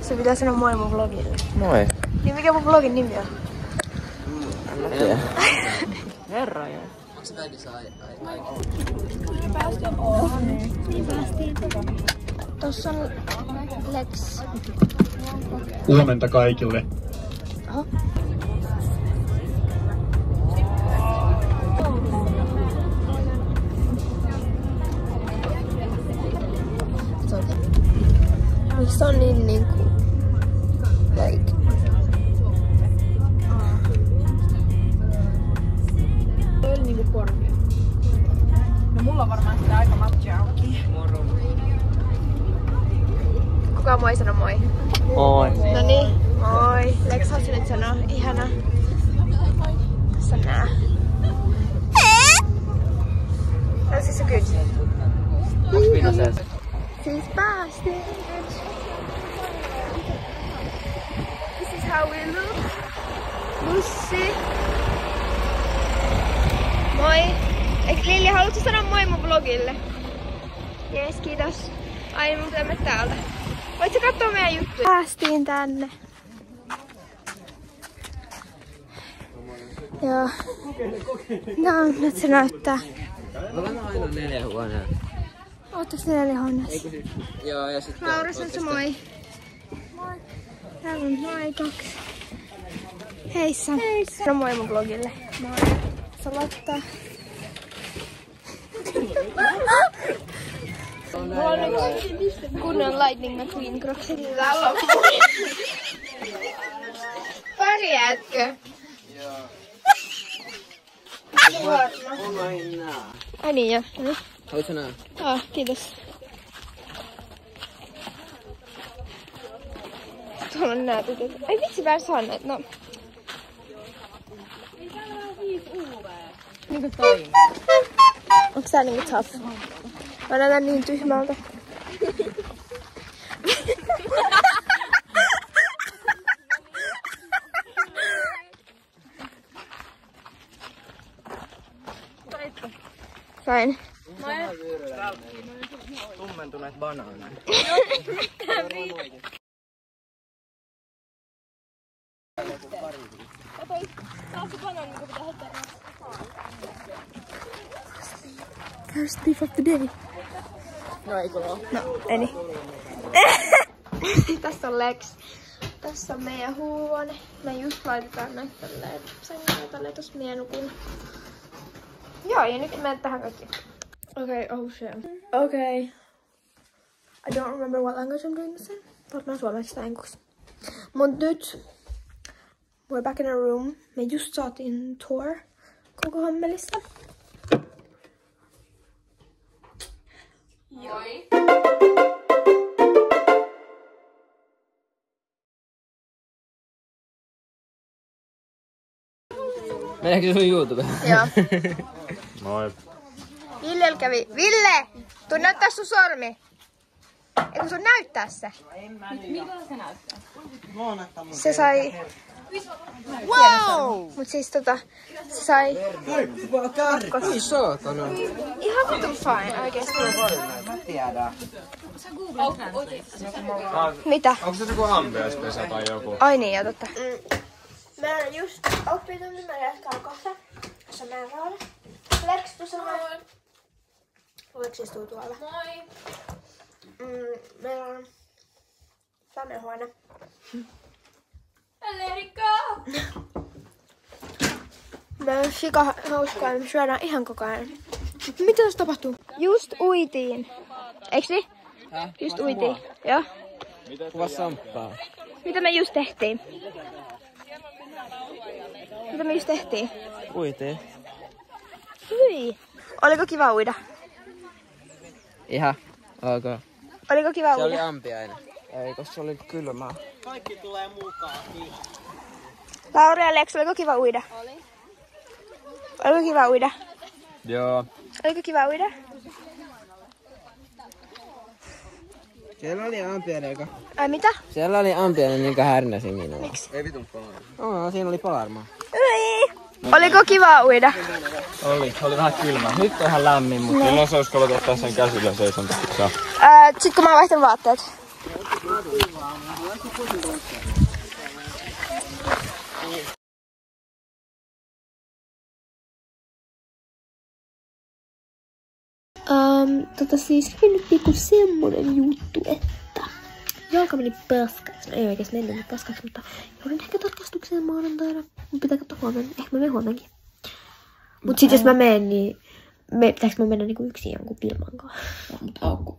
Se pitää sanoa moi mun vlogille. Moi. Niin mikä mun vlogin nimi on? En mä tiedä. Herra joo. Onks välissä Päästiin. Tossa on Lex. Huomenta kaikille. Oho. Miksi on niin niinku... Like... Toi oli niinku korkea. No mulla on varmaan sitä aika matchauki. Moro. Kuka moi sano moi? Moi. Noniin, moi. Lex halusi nyt sanoa ihana. Tässä on nää. This is good. Onks Pinosees? Siis päästiin. This is how we look. Bussi. Moi. Eikö Lilja, haluatko sanoa moi mun vlogille? Jees, kiitos. Ai, mutta emme täältä. Voitko katsoa meidän juttuja? Päästiin tänne. Joo. No, nyt se näyttää. Ollaan aina 4 huonea. Ootteko 4 huoneessa? Joo, ja sitten... Laura, sano moi. Moi. Täällä on moi 2. Heissa. Heissa. No moi mun vlogille. Moi. Salatta. Mulla on nyt kunnon Lightning McQueen kroksit. Täällä on pärjäätkö? Joo. Ai niin jo. Haluatko nää? Kiitos. Tuolla on nää tytöt. Ai vitsi, mä en saa näitä. No. Niinku toi. Onks tää niinku tough? Mä näytän niin tyhmältä. Sain. Tummentuneet banaaneja. First beef of the day. No ei kuulu. No, eni. Tässä on Lex. Tässä on meidän huone. Me just laitetaan näitä tälleen sängyä tälleen, tossa minä nukun. Joo, ja nyt menen tähän kaikki. Okay, oh shit. Okay. I don't remember what language I'm doing this in. Varmaan suomeksi tai englanniksi. Mut nyt we're back in a room. Me just saatiin tour koko hommelista. Joi. Meneekö sun YouTube? Joo. Moi. Ville kävi. Ville! Tuu näyttää sun sormi. Eikö sun näyttää se? Mitä se näyttää? Se sai... Wow! Mut siis se sai... Ai saatana. Ihan vitun fine oikeesti. Mä tiedän. Mitä? Onko se joku ambienspesä tai joku? Ai niin, ja totta. Mä olen just oppitunnin, mä jatkan kohta. Tässä on meidän Raula. Lex, tuossa on... Lex istuu tuolla. Moi. Meillä on tämmönen huone. Erikka! Meillä on sika hauskaa ja me syödään ihan koko ajan. Mitä tässä tapahtuu? Just uitiin. Eiks niin? Just uitiin. Joo. Kuva samppaa. Mitä me just tehtiin? Mitä me just tehtiin? Uitiin. Hyi. Oliko kiva uida? Ihan. Ok. Oliko kiva Se oli uida? ampiainen. Ei, koska se oli kylmää. Laura ja Lex, oliko kiva uida? Oli. Oliko kiva uida? Joo. Oliko kiva uida? Siellä oli ampiainen, Ai mitä? Siellä oli ampiainen, niin härnäsi minua. Miksi? Ei vitun paha. Oo, siinä oli paarma. Oliko kiva uida? Oli vähän kylmä. Nyt on ihan lämmin, mutta kyllä se olisi ollut ottaa sen käsillä seisontaksi. Sit kun mä vaihtan vaatteet. Siis nyt niinku semmonen juttu, että jalka meni paskaksi. No ei oikeesti mennyt paskaksi, mutta joudun ehkä tarkastukseen maanantaina. Mun pitää katsoa huomenna. Ehkä mä menen huomenkin. Mut sit jos mä menen, niin pitääks mä mennä niinku yksin jonkun Pilman kanssa? Mut aukku